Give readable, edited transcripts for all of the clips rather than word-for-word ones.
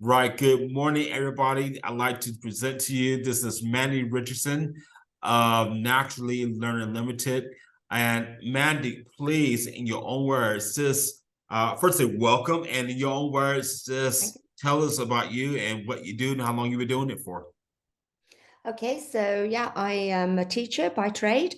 Right. Good morning, everybody. I'd like to present to you. This is Mandy Richardson of Naturally Learning Limited. And Mandy, please, in your own words, just first say welcome, and in your own words, just tell us about you and what you do and how long you've been doing it for. Okay, so yeah, I am a teacher by trade,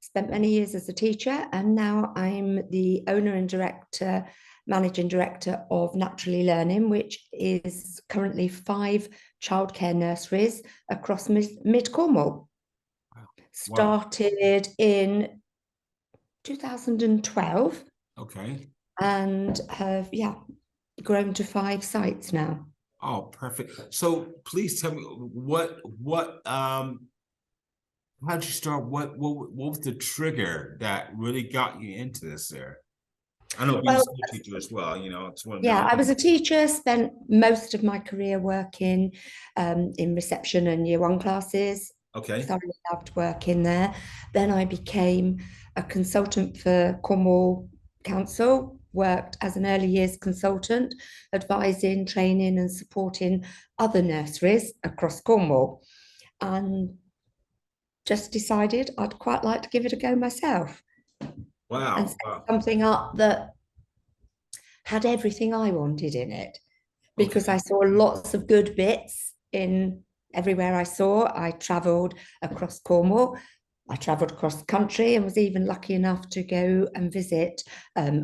spent many years as a teacher, and now I'm the owner and director, managing director of Naturally Learning, which is currently 5 childcare nurseries across mid Cornwall. Wow. Started in 2012 Okay. and have, grown to 5 sites now. Oh, perfect. So please tell me how'd you start? What was the trigger that really got you into this there? I know being a Well, school teacher as well, it's one of yeah, I the was a teacher, spent most of my career working in reception and year one classes. okay. Thoroughly loved working there. Then I became a consultant for Cornwall Council, worked as an early years consultant, advising, training, and supporting other nurseries across Cornwall. And just decided I'd quite like to give it a go myself and Wow. set Wow. something up that had everything I wanted in it, because I Okay. saw lots of good bits in everywhere I saw. I travelled across Cornwall. I travelled across the country and was even lucky enough to go and visit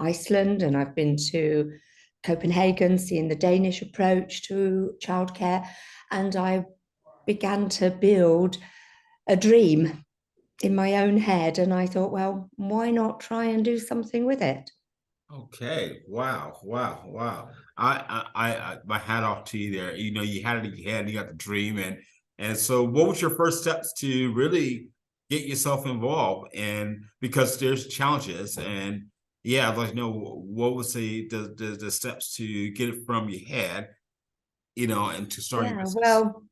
Iceland. And I've been to Copenhagen, seeing the Danish approach to childcare. And I began to build a dream in my own head. And I thought, well, why not try and do something with it? Okay. Wow. Wow. Wow. My hat off to you there. You had it in your head, you got the dream, and so what was your first steps to really get yourself involved? And because there's challenges, and yeah, I'd like to know what was the steps to get it from your head, and to start your Yeah, business. well,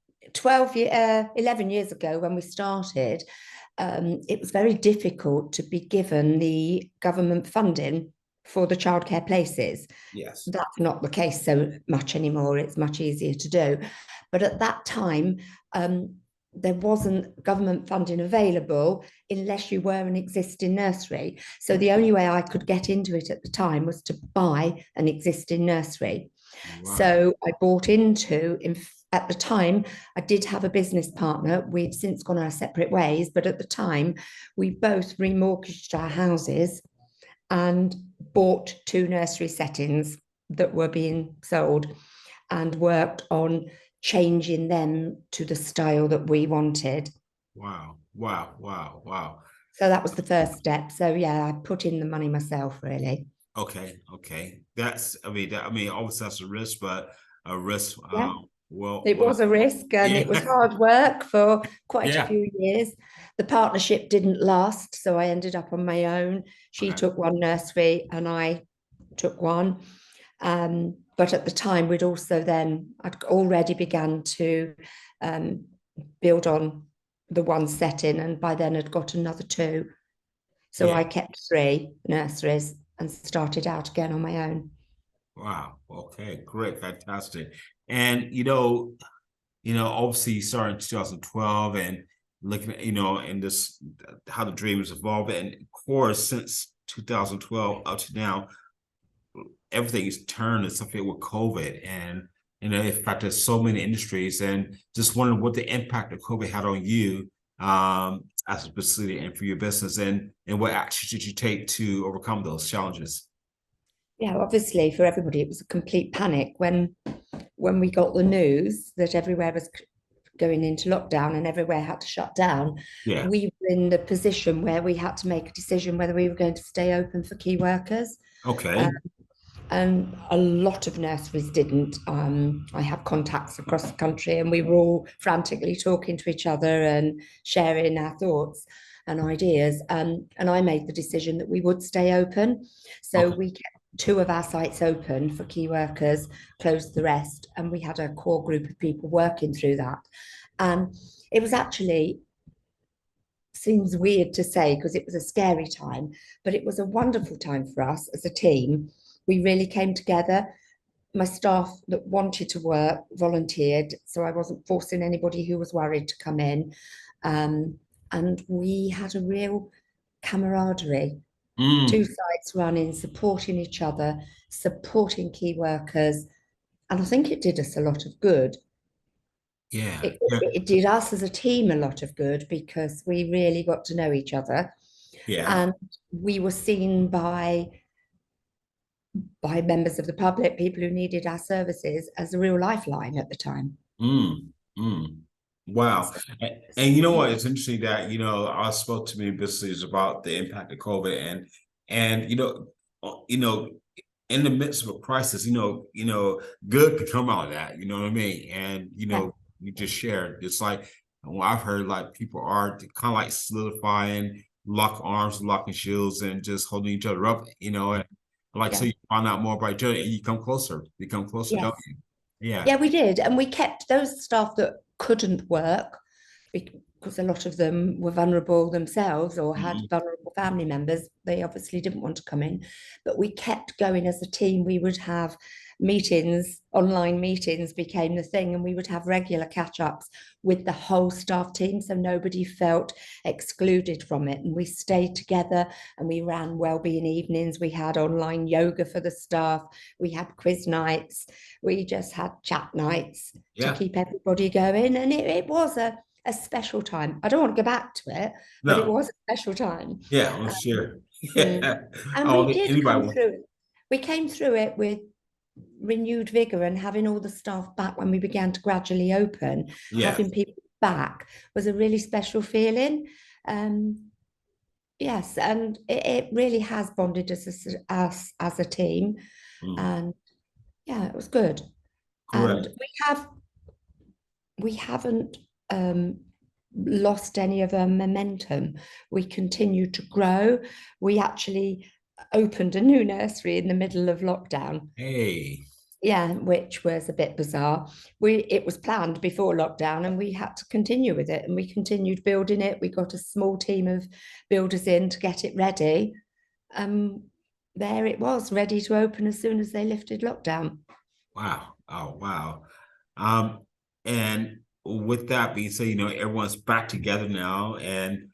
11 years ago when we started, it was very difficult to be given the government funding for the childcare places. Yes. That's not the case so much anymore. It's much easier to do. But at that time, there wasn't government funding available unless you were an existing nursery. So the only way I could get into it at the time was to buy an existing nursery. Wow. So I bought into, at the time, I did have a business partner. We've since gone our separate ways, but at the time, we both remortgaged our houses and bought 2 nursery settings that were being sold and worked on changing them to the style that we wanted. Wow. Wow. Wow. Wow. So that was the first step. So yeah, I put in the money myself, really. Okay, okay. Obviously that's a risk, but a risk. Yeah. Well, It well, was a risk and it was yeah, hard work for quite a yeah. few years. The partnership didn't last, so I ended up on my own. She Okay, took one nursery and I took one. But at the time, I'd already began to um, build on the one setting, and by then I'd got another 2. So yeah. I kept 3 nurseries and started out again on my own. Wow. Okay, great, fantastic. And obviously you started in 2012 and looking at, and this how the dream is evolving. And of course, since 2012 up to now, everything is turned and stuff with COVID, and in fact there's so many industries, and just wondering what the impact of COVID had on you as a facility and for your business, and what actions did you take to overcome those challenges. Yeah, obviously for everybody it was a complete panic when we got the news that everywhere was going into lockdown and everywhere had to shut down. Yeah. We were in the position where we had to make a decision whether we were going to stay open for key workers. Okay. Um, and a lot of nurseries didn't. I have contacts across the country, and we were all frantically talking to each other and sharing our thoughts and ideas. And I made the decision that we would stay open. So Okay. we kept 2 of our sites open for key workers, closed the rest, and we had a core group of people working through that. And it was actually, seems weird to say because it was a scary time, but it was a wonderful time for us as a team. We really came together. my staff that wanted to work volunteered, so I wasn't forcing anybody who was worried to come in. And we had a real camaraderie, two Mm, sides running, supporting each other, supporting key workers. And I think it did us a lot of good. yeah, It, yeah, it did us as a team a lot of good because we really got to know each other. yeah. And we were seen by members of the public, people who needed our services, as a real lifeline at the time. Mm, mm. Wow. So, And you know what? It's interesting that, I spoke to many businesses about the impact of COVID and you know, in the midst of a crisis, good could come out of that, you know what I mean? And yeah, you just shared. It's like well, I've heard like people are kind of like solidifying, lock arms, locking shields, and just holding each other up, and like so yeah, you find out more about each other and you come closer, don't yes. you? Yeah. Yeah, we did. And we kept those staff that couldn't work because a lot of them were vulnerable themselves or had Mhm. vulnerable family members. They obviously didn't want to come in. But we kept going as a team. We would have meetings, online meetings became the thing, and we would have regular catch ups with the whole staff team. So nobody felt excluded from it. And we stayed together and we ran wellbeing evenings. We had online yoga for the staff. We had quiz nights. We just had chat nights to Yeah. keep everybody going. And it was a special time. I don't want to go back to it, but it No. was a special time. Yeah, I'm Um, sure. mm. Yeah. And Oh, we did anybody come will. through it. We came through it with renewed vigor, and having all the staff back when we began to gradually open, Yeah. having people back was a really special feeling. Um, yes, and it really has bonded us as a team. Mm, And yeah, it was good. And correct. we haven't lost any of our momentum. We continue to grow. We actually opened a new nursery in the middle of lockdown. Hey. Yeah, which was a bit bizarre. It was planned before lockdown, and we had to continue with it, and we continued building it. We got a small team of builders in to get it ready. Um, there it was, ready to open as soon as they lifted lockdown. Wow. Oh, wow. Um, and with that being said, everyone's back together now, and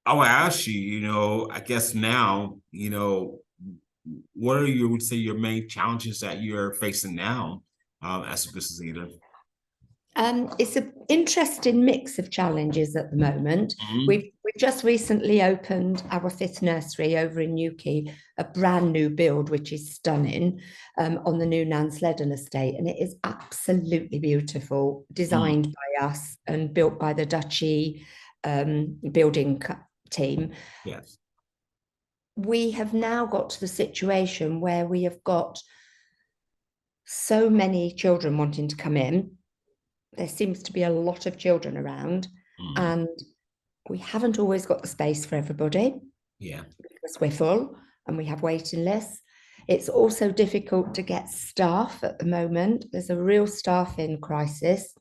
I would ask you, I guess now, what are you would say your main challenges that you're facing now, as a business leader? It's an interesting mix of challenges at the moment. Mhm. We've just recently opened our fifth nursery over in Newquay, a brand new build, which is stunning, on the new Nansledden estate. And it is absolutely beautiful, Mm, designed by us and built by the Duchy building team. yes. We have now got to the situation where we have got so many children wanting to come in. There seems to be a lot of children around, Mm, and we haven't always got the space for everybody yeah. because we're full and we have waiting lists. It's also difficult to get staff at the moment. There's a real staffing crisis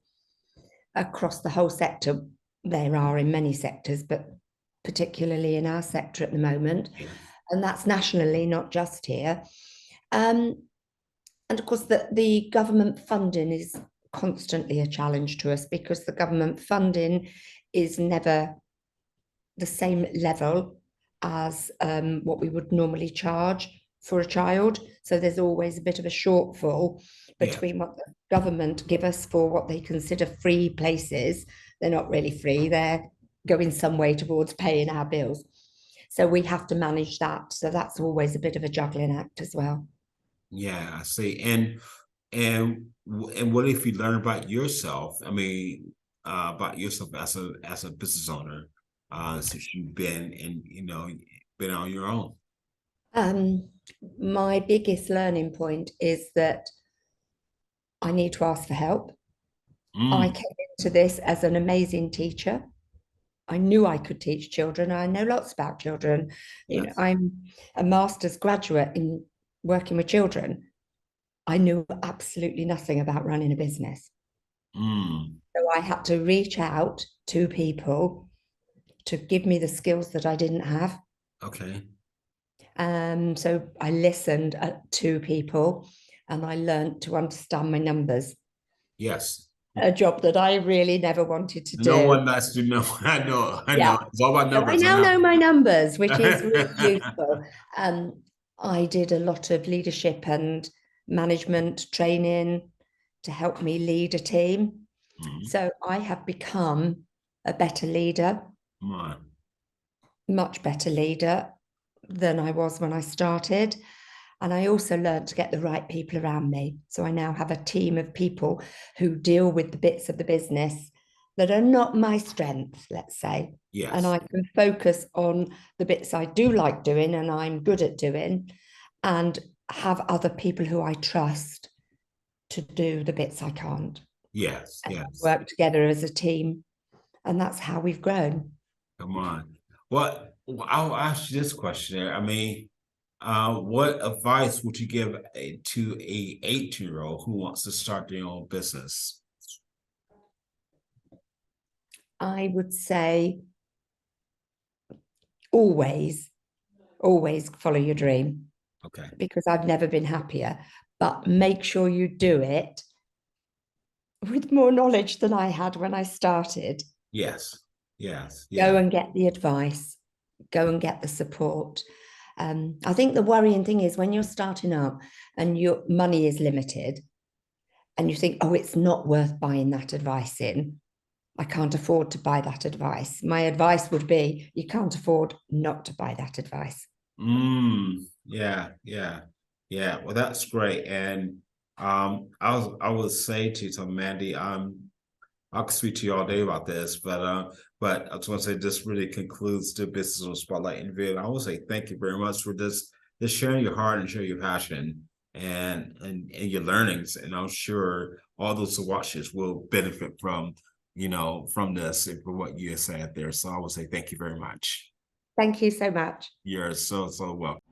across the whole sector. There are in many sectors, but particularly in our sector at the moment. Yeah. And that's nationally, not just here. Um, and of course, the government funding is constantly a challenge to us because the government funding is never the same level as what we would normally charge for a child. So there's always a bit of a shortfall Yeah. between what the government give us for what they consider free places. They're not really free, they're going some way towards paying our bills. So we have to manage that. So that's always a bit of a juggling act as well. Yeah, I see. And what if you learn about yourself? I mean, about yourself as a business owner, since you've been and been on your own. Um, my biggest learning point is that I need to ask for help. I Mm, came into this as an amazing teacher. I knew I could teach children. I know lots about children. yes. I'm a master's graduate in working with children. I knew absolutely nothing about running a business. Mm, So I had to reach out to people to give me the skills that I didn't have. okay. So I listened to people and I learned to understand my numbers. Yes. A job that I really never wanted to No do. one likes to know. I know. I know. Yeah. It's all about So I numbers. I now know. know my numbers, which is really useful. I did a lot of leadership and management training to help me lead a team. Mhm. So I have become a better leader, Come on. much better leader than I was when I started. And I also learned to get the right people around me. So I now have a team of people who deal with the bits of the business that are not my strength, let's say. Yes. And I can focus on the bits I do like doing and I'm good at doing, and have other people who I trust to do the bits I can't. Yes. And Yes. work together as a team. And that's how we've grown. Come on. Well, I'll ask you this question. I mean, what advice would you give to a 18-year-old who wants to start their own business? I would say always follow your dream. Okay. Because I've never been happier. But make sure you do it with more knowledge than I had when I started. Yes. Yes. Go Yeah. and get the advice, go and get the support. I think the worrying thing is when you're starting up and your money is limited and you think, oh, it's not worth buying that advice in. I can't afford to buy that advice. My advice would be you can't afford not to buy that advice. Yeah. Yeah. Yeah. Well, that's great. And I would say to Mandy, I could speak to you all day about this, but I just want to say this really concludes the Business on Spotlight interview. And I will say thank you very much for this sharing your heart and sharing your passion and your learnings. And I'm sure all those who watch this will benefit from, from this and from what you said there. So I will say thank you very much. Thank you so much. You're so welcome.